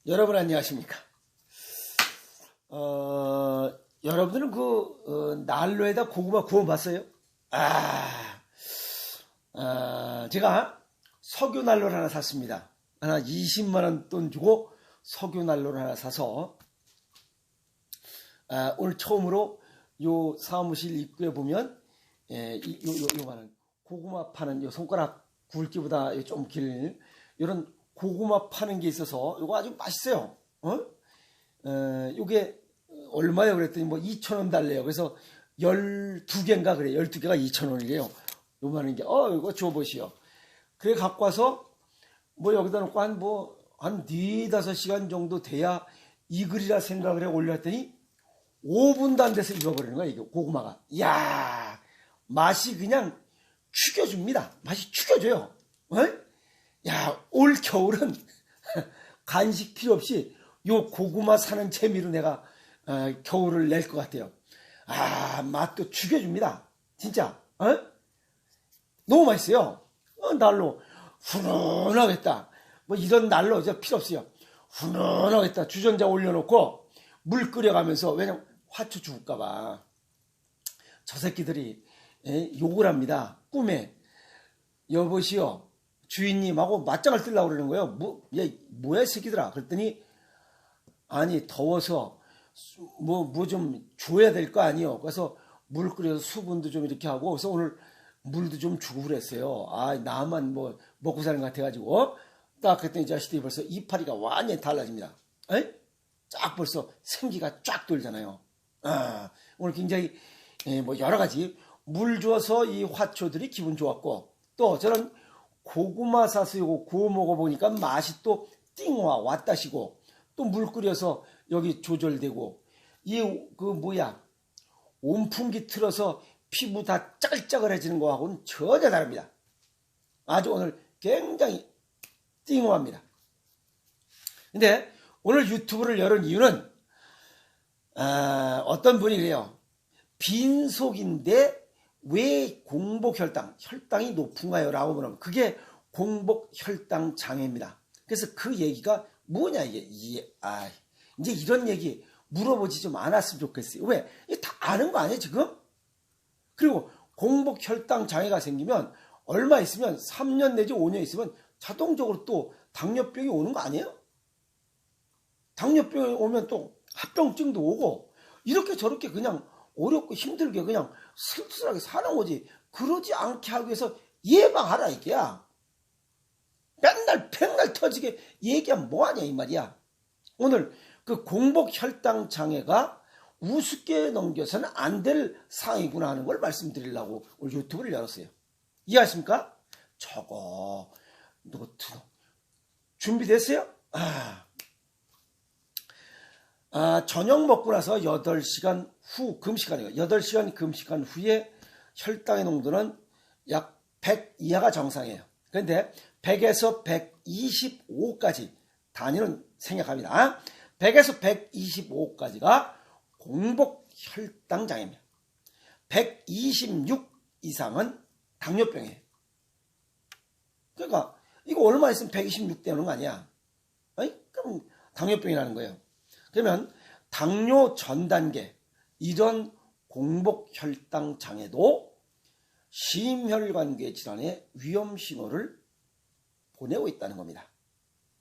여러분 안녕하십니까? 여러분들은 난로에다 고구마 구워봤어요? 제가 석유 난로를 하나 샀습니다. 하나 20만원 돈 주고 석유 난로를 하나 사서 오늘 처음으로 요 사무실 입구에 보면 요만한 고구마 파는 요 손가락 굵기보다 좀 길 이런 고구마 파는 게 있어서 요거 아주 맛있어요. 요게 얼마예요? 그랬더니 뭐 2,000원 달래요. 그래서 12개인가 그래. 12개가 2,000원이래요. 요만한 게. 이거 줘보시오. 그래 갖고 와서 뭐 여기다 놓고 한 4-5시간 정도 돼야 익으리라 생각을 해 올렸더니 5분도 안 돼서 익어버리는 거야, 이게 고구마가. 이야, 맛이 그냥 죽여줍니다. 맛이 죽여줘요. 야, 올 겨울은 간식 필요 없이 요 고구마 사는 재미로 내가 겨울을 낼 것 같아요. 맛도 죽여줍니다. 진짜. 너무 맛있어요. 난로 훈훈하겠다. 뭐 이런 난로 이제 필요 없어요. 훈훈하겠다. 주전자 올려놓고 물 끓여가면서, 왜냐면 화초 죽을까봐 저 새끼들이 욕을 합니다. 꿈에 여보시오, 주인님하고 맞짱을 뜨려고 그러는 거예요. 뭐야 이 새끼들아. 그랬더니 아니 더워서 뭐 좀 줘야 될 거 아니요. 그래서 물 끓여서 수분도 좀 이렇게 하고, 그래서 오늘 물도 좀 주고 그랬어요. 나만 뭐 먹고 사는 것 같아가지고 딱 그랬더니 이 자식들이 벌써 이파리가 완전히 달라집니다. 쫙 벌써 생기가 쫙 돌잖아요. 오늘 굉장히 뭐 여러 가지 물 줘서 이 화초들이 기분 좋았고, 또 저는 고구마 사서 이거 구워 먹어보니까 맛이 또 띵와 왔다시고, 또 물 끓여서 여기 조절되고, 온풍기 틀어서 피부 다 짜글짜글해지는 거하고는 전혀 다릅니다. 아주 오늘 굉장히 띵호합니다. 근데 오늘 유튜브를 열은 이유는 어떤 분이 그래요. 빈속인데 왜 혈당이 높은가요? 라고 물으면 그게 공복혈당 장애입니다. 그래서 그 얘기가 뭐냐 이제 이런 얘기 물어보지 좀 않았으면 좋겠어요. 왜? 이게 다 아는 거 아니에요 지금? 그리고 공복혈당 장애가 생기면 얼마 있으면 3년 내지 5년 있으면 자동적으로 또 당뇨병이 오는 거 아니에요? 당뇨병이 오면 또 합병증도 오고, 이렇게 저렇게 그냥 어렵고 힘들게 그냥 쓸쓸하게 사는 거지. 그러지 않게 하기 위해서 예방하라 이게야. 맨날 백날 터지게 얘기하면 뭐하냐 이 말이야. 오늘 그 공복혈당 장애가 우습게 넘겨서는 안 될 상황이구나 하는 걸 말씀드리려고 오늘 유튜브를 열었어요. 이해하십니까? 저거 노트 준비됐어요? 저녁 먹고 나서 8시간 후 금식하네요. 8시간 금식한 후에 혈당의 농도는 약 100 이하가 정상이에요. 그런데 100에서 125까지 단위는 생략합니다. 100에서 125까지가 공복혈당 장애입니다. 126 이상은 당뇨병이에요. 그러니까 이거 얼마 있으면 126 되는 거 아니야? 그럼 당뇨병이라는 거예요. 그러면 당뇨 전 단계, 이런 공복혈당 장애도 심혈관계 질환의 위험 신호를 보내고 있다는 겁니다.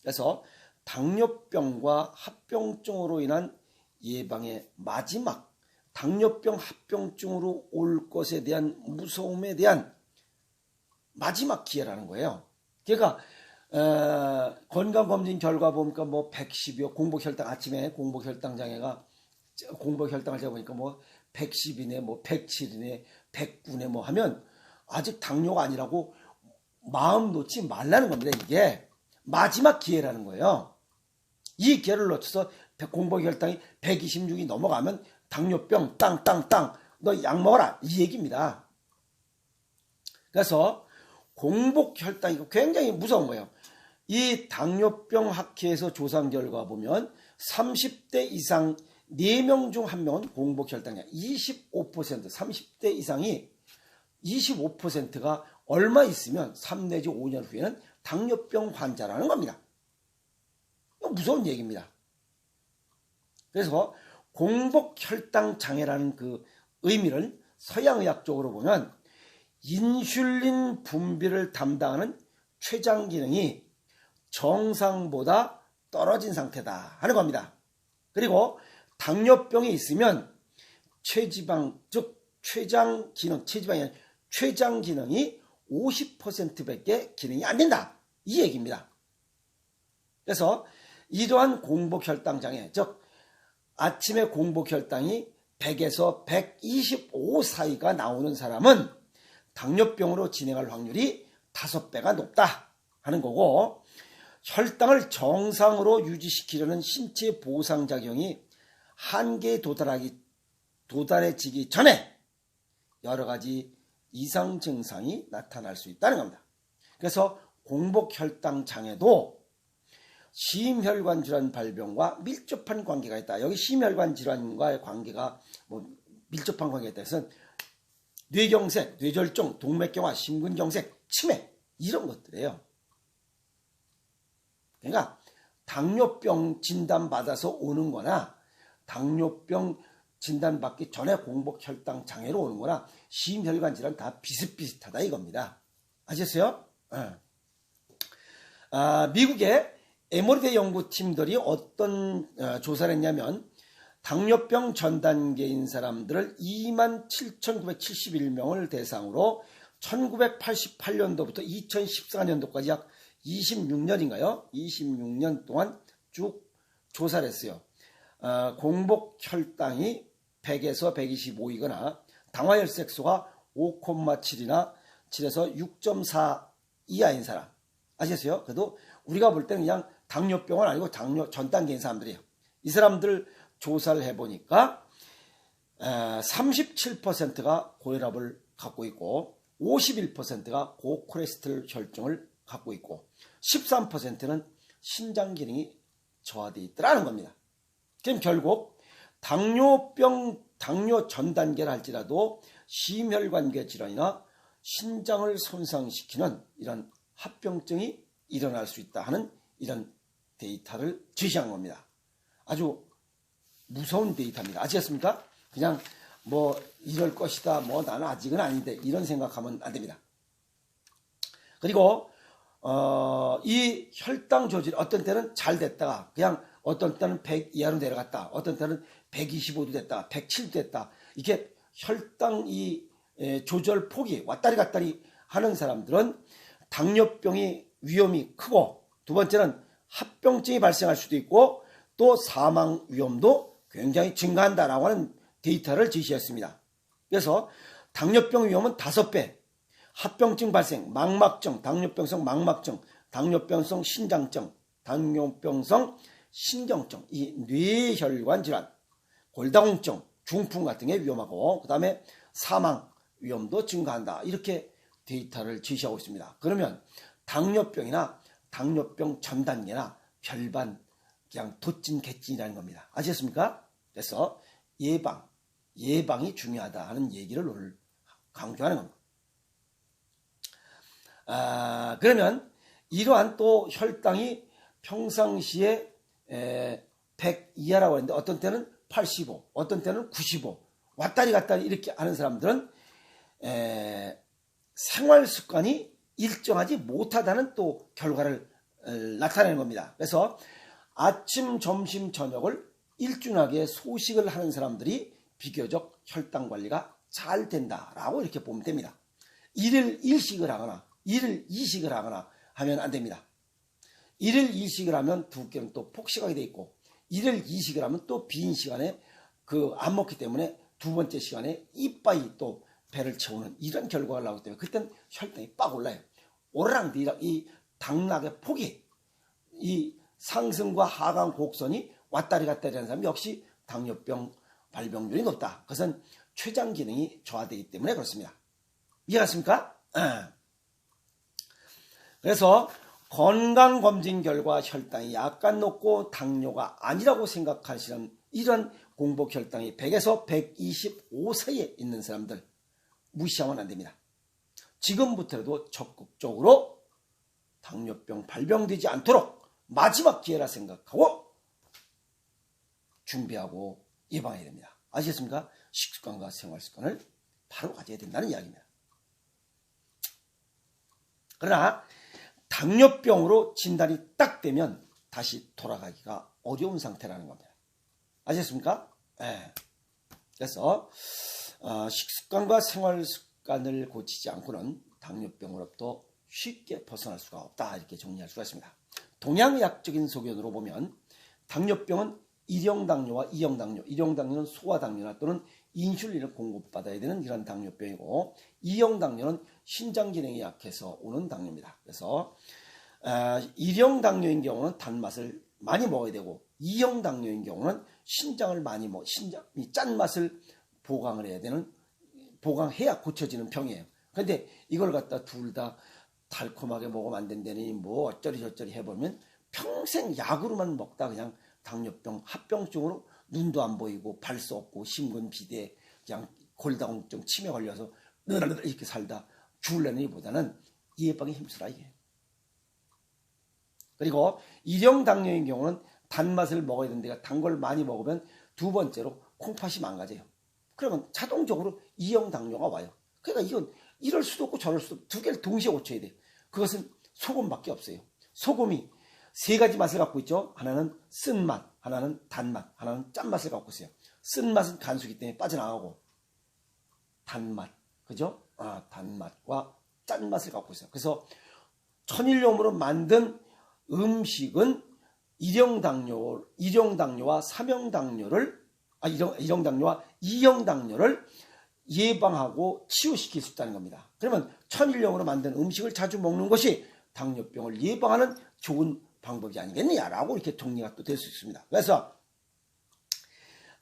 그래서 당뇨병과 합병증으로 인한 예방의 마지막, 당뇨병 합병증으로 올 것에 대한 무서움에 대한 마지막 기회라는 거예요. 그러니까 건강검진 결과 보니까 뭐 110이요. 공복혈당, 아침에 공복혈당 장애가, 공복혈당을 재보니까 뭐 110이네, 뭐 107이네, 109네 뭐 하면 아직 당뇨가 아니라고 마음 놓지 말라는 겁니다. 이게 마지막 기회라는 거예요. 이 기회를 놓쳐서 공복혈당이 126이 넘어가면 당뇨병 땅땅땅 너 약 먹어라 이 얘기입니다. 그래서 공복혈당이 굉장히 무서운 거예요. 이 당뇨병 학회에서 조사 결과 보면 30대 이상 4명 중 1명은 공복혈당이야. 25%, 30대 이상이 25%가 얼마 있으면 3 내지 5년 후에는 당뇨병 환자라는 겁니다. 무서운 얘기입니다. 그래서 공복혈당 장애라는 그 의미를 서양의학적으로 보면 인슐린 분비를 담당하는 췌장 기능이 정상보다 떨어진 상태다 하는 겁니다. 그리고 당뇨병이 있으면 체지방, 즉 췌장 기능, 체지방이 아니라 췌장 기능이 50%밖에 기능이 안 된다. 이 얘기입니다. 그래서 이러한 공복혈당 장애, 즉 아침에 공복혈당이 100에서 125 사이가 나오는 사람은 당뇨병으로 진행할 확률이 5배가 높다 하는 거고, 혈당을 정상으로 유지시키려는 신체 보상작용이 한계에 도달해지기 전에 여러 가지 이상 증상이 나타날 수 있다는 겁니다. 그래서 공복혈당 장애도 심혈관 질환 발병과 밀접한 관계가 있다. 여기 심혈관 질환과의 관계가 밀접한 관계가 있다 해서 뇌경색, 뇌졸중, 동맥경화, 심근경색, 치매 이런 것들이에요. 그러니까 당뇨병 진단받아서 오는 거나 당뇨병 진단받기 전에 공복혈당 장애로 오는 거나 심혈관 질환 다 비슷비슷하다 이겁니다. 아셨어요? 미국의 에머리대 연구팀들이 어떤 조사를 했냐면 당뇨병 전 단계인 사람들을 27,971명을 대상으로 1988년도부터 2014년도까지 약 26년인가요? 26년 동안 쭉 조사를 했어요. 공복혈당이 100에서 125이거나 당화혈색소가 5,7이나 7에서 6.4 이하인 사람. 아시겠어요? 그래도 우리가 볼 때는 그냥 당뇨병은 아니고 당뇨 전 단계인 사람들이에요. 이 사람들 조사를 해보니까 37%가 고혈압을 갖고 있고 51%가 고콜레스테롤 혈증을 갖고 있고 13%는 신장 기능이 저하되어 있더라는 겁니다. 그럼 결국 당뇨 전 단계를 할지라도 심혈관계 질환이나 신장을 손상시키는 이런 합병증이 일어날 수 있다 하는 이런 데이터를 제시한 겁니다. 아주 무서운 데이터입니다. 아시겠습니까? 그냥 이럴 것이다, 나는 아직은 아닌데 이런 생각하면 안 됩니다. 그리고 이 혈당 조절이 어떤 때는 잘 됐다가 그냥 어떤 때는 100 이하로 내려갔다, 어떤 때는 125도 됐다, 107도 됐다, 이렇게 혈당 조절 폭이 왔다리 갔다리 하는 사람들은 당뇨병이 위험이 크고, 두 번째는 합병증이 발생할 수도 있고 또 사망 위험도 굉장히 증가한다라고 하는 데이터를 제시했습니다. 그래서 당뇨병 위험은 5배, 합병증 발생, 망막증, 당뇨병성 망막증, 당뇨병성 신장증, 당뇨병성 신경증, 이 뇌혈관 질환, 골다공증, 중풍 같은 게 위험하고 그 다음에 사망 위험도 증가한다. 이렇게 데이터를 제시하고 있습니다. 그러면 당뇨병이나 당뇨병 전 단계나 별반 그냥 도찐 개찐이라는 겁니다. 아시겠습니까? 그래서 예방이 중요하다 하는 얘기를 오늘 강조하는 겁니다. 그러면 이러한 또 혈당이 평상시에 100 이하라고 하는데 어떤 때는 85, 어떤 때는 95 왔다리 갔다리 이렇게 하는 사람들은 생활 습관이 일정하지 못하다는 또 결과를 나타내는 겁니다. 그래서 아침, 점심, 저녁을 일준하게 소식을 하는 사람들이 비교적 혈당 관리가 잘 된다라고 이렇게 보면 됩니다. 일일 일식을 하거나 일일 이식을 하거나 하면 안 됩니다. 일일 일식을 하면 두 끼는 또 폭식하게 돼 있고 일일 이식을 하면 또 빈 시간에 안 먹기 때문에 두 번째 시간에 이빠이 또 배를 채우는 이런 결과가 나오기 때문에 그때는 혈당이 빡 올라요. 오르락내리락 이 당락의 폭이 이 상승과 하강 곡선이 왔다리 갔다리 하는 사람 역시 당뇨병 발병률이 높다. 그것은 췌장 기능이 저하되기 때문에 그렇습니다. 이해갔습니까? 그래서 건강검진 결과 혈당이 약간 높고 당뇨가 아니라고 생각하시는 이런 공복혈당이 100에서 125 사이에 있는 사람들 무시하면 안 됩니다. 지금부터라도 적극적으로 당뇨병 발병되지 않도록 마지막 기회라 생각하고 준비하고 예방해야 됩니다. 아시겠습니까? 식습관과 생활습관을 바로 가져야 된다는 이야기입니다. 그러나 당뇨병으로 진단이 딱 되면 다시 돌아가기가 어려운 상태라는 겁니다. 아시겠습니까? 네. 그래서 식습관과 생활습관을 고치지 않고는 당뇨병으로부터 쉽게 벗어날 수가 없다, 이렇게 정리할 수가 있습니다. 동양의학적인 소견으로 보면 당뇨병은 1형 당뇨와 2형 당뇨, 1형 당뇨는 소화당뇨나 또는 인슐린을 공급받아야 되는 이런 당뇨병이고, 2형 당뇨는 신장 기능이 약해서 오는 당뇨입니다. 그래서 1형 당뇨인 경우는 단맛을 많이 먹어야 되고, 2형 당뇨인 경우는 신장을 많이 신장이 짠맛을 보강을 해야 되는, 보강해야 고쳐지는 병이에요. 그런데 이걸 갖다 둘 다 달콤하게 먹으면 안 된다니 뭐 어쩌리 저쩌리 해보면 평생 약으로만 먹다 그냥 당뇨병, 합병증으로 눈도 안 보이고 발 수 없고 심근 비대, 그냥 골다공증 치매 걸려서 이렇게 살다 죽으려는 보다는 예방에 힘쓰라 이게. 그리고 1형 당뇨인 경우는 단맛을 먹어야 되는데 단 걸 많이 먹으면 두 번째로 콩팥이 망가져요. 그러면 자동적으로 2형 당뇨가 와요. 그러니까 이건 이럴 수도 없고 저럴 수도 없고 두 개를 동시에 고쳐야 돼요. 그것은 소금밖에 없어요. 소금이 세 가지 맛을 갖고 있죠. 하나는 쓴맛, 하나는 단맛, 하나는 짠맛을 갖고 있어요. 쓴맛은 간수기 때문에 빠져나가고, 단맛, 그죠? 단맛과 짠맛을 갖고 있어요. 그래서 천일염으로 만든 음식은 1형 당뇨와 3형 당뇨를, 1형 당뇨와 2형 당뇨를 예방하고 치유시킬 수 있다는 겁니다. 그러면 천일염으로 만든 음식을 자주 먹는 것이 당뇨병을 예방하는 좋은 방법이 아니겠느냐라고 이렇게 정리가 또 될 수 있습니다. 그래서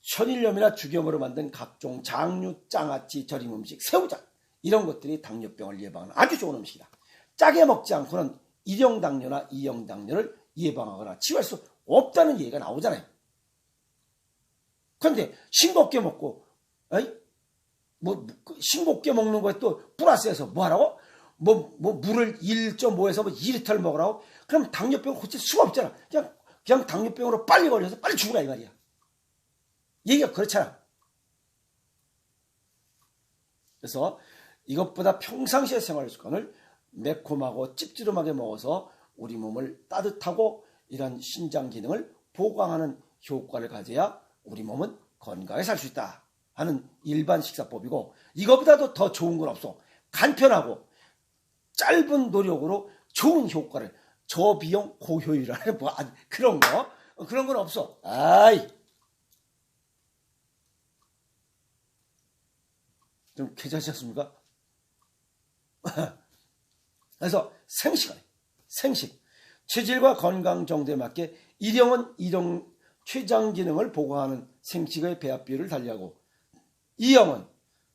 천일염이나 죽염으로 만든 각종 장류, 장아찌, 절임 음식, 새우젓 이런 것들이 당뇨병을 예방하는 아주 좋은 음식이다. 짜게 먹지 않고는 1형 당뇨나 2형 당뇨를 예방하거나 치유할 수 없다는 얘기가 나오잖아요. 그런데 싱겁게 먹고 싱겁게 먹는 거에 또 플러스해서 뭐하라고? 물을 1.5에서 2리터를 먹으라고? 그럼 당뇨병을 고칠 수가 없잖아. 그냥 당뇨병으로 빨리 걸려서 빨리 죽으라 이 말이야. 얘기가 그렇잖아. 그래서 이것보다 평상시의 생활 습관을 매콤하고 찝찝하게 먹어서 우리 몸을 따뜻하고 이런 신장 기능을 보강하는 효과를 가져야 우리 몸은 건강하게 살 수 있다 하는 일반 식사법이고, 이것보다도 더 좋은 건 없어. 간편하고 짧은 노력으로 좋은 효과를, 저비용 고효율이라는 그런 건 없어. 좀 괜찮으셨습니까? 그래서 생식, 체질과 건강 정도에 맞게 1형은 췌장 기능을 보강하는 생식의 배합 비율을 달리하고, 2형은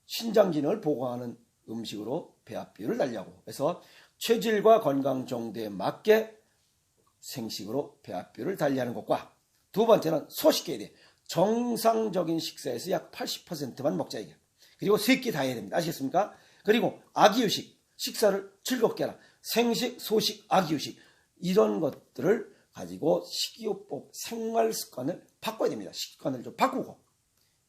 신장 기능을 보강하는 음식으로 배합 비율을 달리하고, 그래서 체질과 건강 정도에 맞게 생식으로 배합 비율을 달리하는 것과, 두 번째는 소식해야 돼. 정상적인 식사에서 약 80%만 먹자 이게. 그리고 3끼 다 해야 됩니다. 아시겠습니까? 그리고 아기유식, 식사를 즐겁게 하라. 생식, 소식, 아기유식 이런 것들을 가지고 식이요법, 생활습관을 바꿔야 됩니다. 식습관을 좀 바꾸고,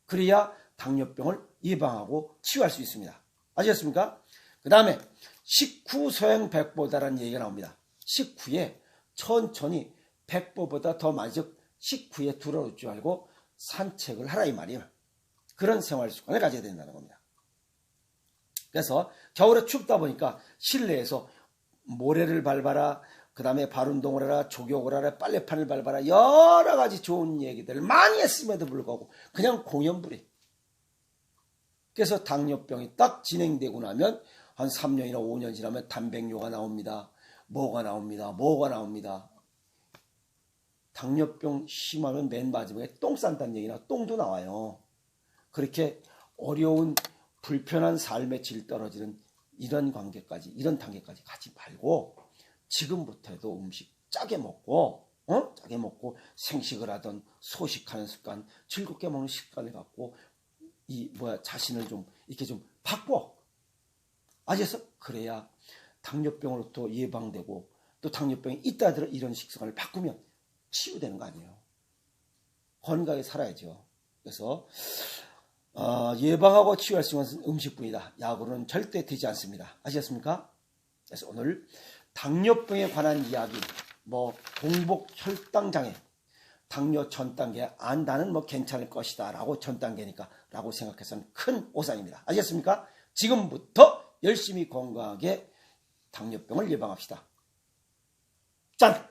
그래야 당뇨병을 예방하고 치유할 수 있습니다. 아시겠습니까? 그 다음에 식후 소행 100보다라는 얘기가 나옵니다. 식후에 천천히 100보보다 더 많이, 즉 식후에 들어오지 말고 산책을 하라 이 말이에요. 그런 생활습관을 가져야 된다는 겁니다. 그래서 겨울에 춥다 보니까 실내에서 모래를 밟아라, 그 다음에 발운동을 해라, 족욕을 하라, 빨래판을 밟아라, 여러 가지 좋은 얘기들을 많이 했음에도 불구하고 그냥 공연부리. 그래서 당뇨병이 딱 진행되고 나면 한 3년이나 5년 지나면 단백뇨가 나옵니다. 뭐가 나옵니다. 당뇨병 심하면 맨 마지막에 똥 싼다는 얘기나 똥도 나와요. 그렇게 어려운 불편한 삶의 질 떨어지는 이런 단계까지 가지 말고 지금부터도 음식 짜게 먹고 생식을 하던 소식하는 습관, 즐겁게 먹는 습관을 갖고 자신을 좀 이렇게 좀 바꿔. 아셔서 그래야 당뇨병으로부터 예방되고 또 당뇨병이 있다 하더라도 이런 식습관을 바꾸면 치유되는 거 아니에요. 건강하게 살아야죠. 그래서 예방하고 치유할 수 있는 것은 음식뿐이다. 약으로는 절대 되지 않습니다. 아시겠습니까? 그래서 오늘 당뇨병에 관한 이야기, 뭐 공복 혈당장애, 당뇨 전 단계, 나는 뭐 괜찮을 것이다 라고 전 단계니까 라고 생각해서는 큰 오산입니다. 아시겠습니까? 지금부터 열심히 건강하게 당뇨병을 예방합시다. 짠!